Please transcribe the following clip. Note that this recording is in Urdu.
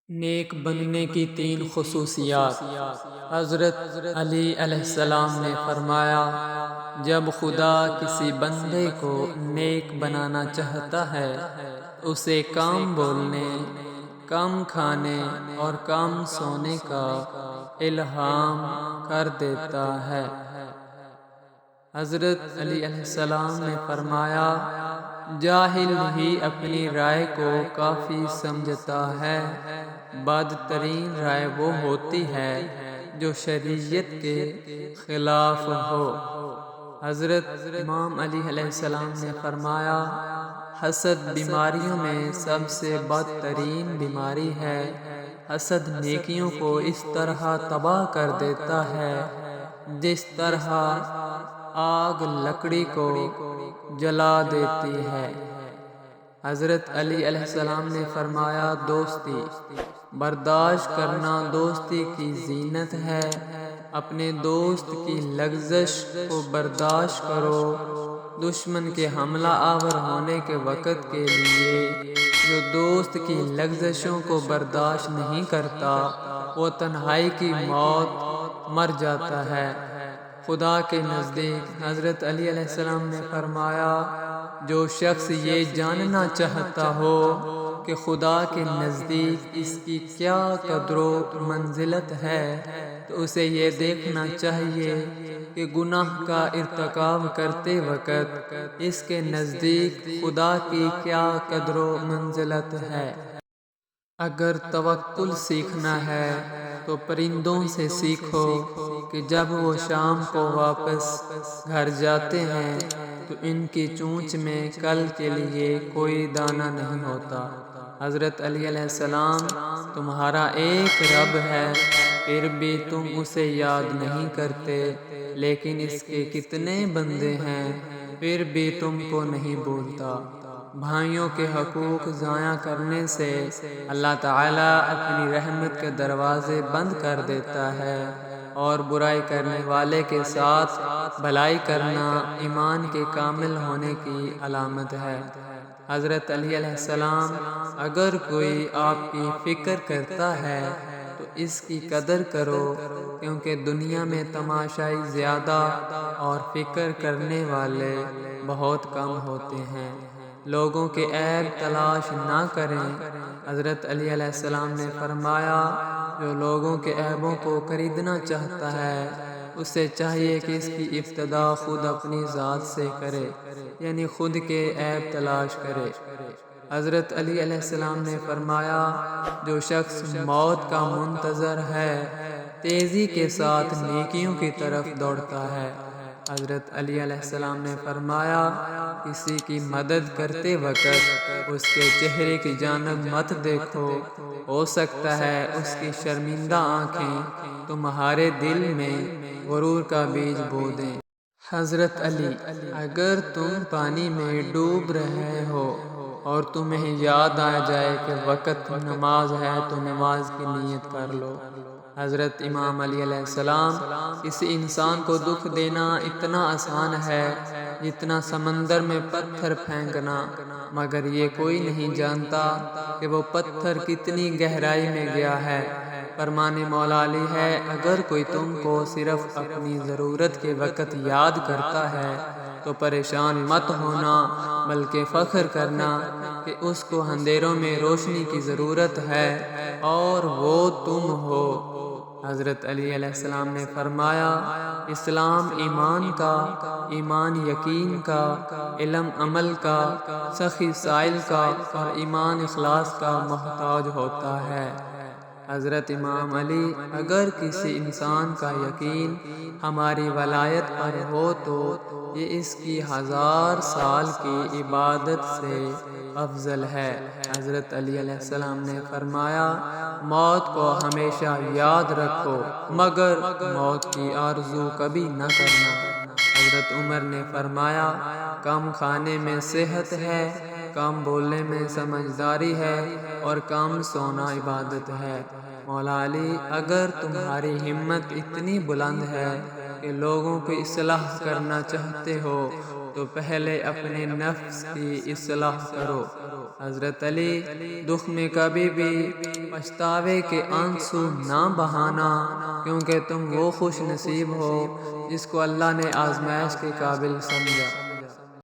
نیک بننے کی 3 خصوصیات۔ حضرت علی علیہ السلام نے فرمایا، جب خدا کسی بندے کو نیک بنانا چاہتا ہے اسے کم بولنے، کم کھانے اور کم سونے کا الہام کر دیتا ہے۔ حضرت علی علیہ السلام نے فرمایا، جاہل ہی اپنی رائے کو کافی سمجھتا ہے، بدترین رائے وہ ہوتی ہے جو شریعت کے خلاف ہو۔ حضرت امام علی علیہ السلام نے فرمایا، حسد بیماریوں میں سب سے بدترین بیماری ہے۔ حسد نیکیوں کو اس طرح تباہ کر دیتا ہے جس طرح آگ لکڑی کو جلا دیتی ہے۔ حضرت علی علیہ السلام نے فرمایا، دوستی برداشت کرنا دوستی کی زینت ہے۔ اپنے دوست کی لغزش کو برداشت کرو۔ دشمن کے حملہ آور ہونے کے وقت کے لیے جو دوست کی لغزشوں کو برداشت نہیں کرتا وہ تنہائی کی موت مر جاتا ہے۔ خدا کے نزدیک حضرت علی علیہ السلام نے فرمایا، جو شخص یہ جاننا چاہتا ہو کہ خدا کے نزدیک اس کی کیا قدر و منزلت ہے تو اسے یہ دیکھنا چاہیے کہ گناہ کا ارتکاب کرتے وقت اس کے نزدیک خدا کی کیا قدر و منزلت ہے۔ اگر توکل سیکھنا ہے تو پرندوں سے سیکھو کہ جب وہ شام کو واپس گھر جاتے ہیں تو ان کی چونچ میں کل کے لیے کوئی دانہ نہیں ہوتا۔ حضرت علی علیہ السلام، تمہارا ایک رب ہے پھر بھی تم اسے یاد نہیں کرتے، لیکن اس کے کتنے بندے ہیں پھر بھی تم کو نہیں بھولتا۔ بھائیوں کے حقوق ضائع کرنے سے اللہ تعالیٰ اپنی رحمت کے دروازے بند کر دیتا ہے، اور برائی کرنے والے کے ساتھ بھلائی کرنا ایمان کے کامل ہونے کی علامت ہے۔ حضرت علی علیہ السلام، اگر کوئی آپ کی فکر کرتا ہے تو اس کی قدر کرو، کیونکہ دنیا میں تماشائی زیادہ اور فکر کرنے والے بہت کم ہوتے ہیں۔ لوگوں کے عیب تلاش نہ کریں۔ حضرت علی علیہ السلام نے فرمایا، جو لوگوں کے عیبوں کو خریدنا چاہتا ہے اسے چاہیے کہ اس کی ابتدا خود اپنی ذات سے کرے، یعنی خود کے عیب تلاش کرے۔ حضرت علی علیہ السلام نے فرمایا، جو شخص موت کا منتظر ہے تیزی کے ساتھ نیکیوں کی طرف دوڑتا ہے۔ حضرت علی علیہ السلام نے فرمایا، کسی کی مدد کرتے وقت اس کے چہرے کی جانب مت دیکھو، ہو سکتا ہے اس کی شرمندہ آنکھیں تمہارے دل میں غرور کا بیج بو دیں۔ حضرت علی، اگر تم پانی میں ڈوب رہے ہو اور تمہیں یاد آ جائے کہ وقت نماز ہے تو نماز کی نیت کر لو۔ حضرت امام علی علیہ السلام، کسی انسان کو دکھ دینا اتنا آسان ہے جتنا سمندر میں پتھر پھینکنا، مگر یہ کوئی نہیں جانتا کہ وہ پتھر کتنی گہرائی میں گیا ہے۔ فرمان مولا علی ہے، اگر کوئی تم کو صرف اپنی ضرورت کے وقت یاد کرتا ہے تو پریشان مت ہونا بلکہ فخر کرنا کہ اس کو اندھیروں میں روشنی کی ضرورت ہے اور وہ تم ہو۔ حضرت علی علیہ السلام نے فرمایا، اسلام ایمان کا، ایمان یقین کا، علم عمل کا، سخی سائل کا اور ایمان اخلاص کا محتاج ہوتا ہے۔ حضرت امام علی، اگر کسی انسان کا یقین ہماری ولایت پر ہو تو یہ اس کی 1000 سال کی عبادت سے افضل ہے۔ حضرت علی علیہ السلام نے فرمایا، موت کو ہمیشہ یاد رکھو مگر موت کی آرزو کبھی نہ کرنا۔ حضرت عمر نے فرمایا، کم کھانے میں صحت ہے، کم بولنے میں سمجھداری ہے اور کم سونا عبادت ہے۔ مولا علی، اگر تمہاری ہمت اتنی بلند ہے کہ لوگوں کی اصلاح کرنا چاہتے ہو تو تو پہلے اپنے نفس کی اصلاح کرو۔ حضرت علی: دکھ میں کبھی بھی پچھتاوے کے آنسو نہ بہانا، کیونکہ تم وہ خوش نصیب ہو جس کو اللہ نے آزمائش کے قابل سمجھا۔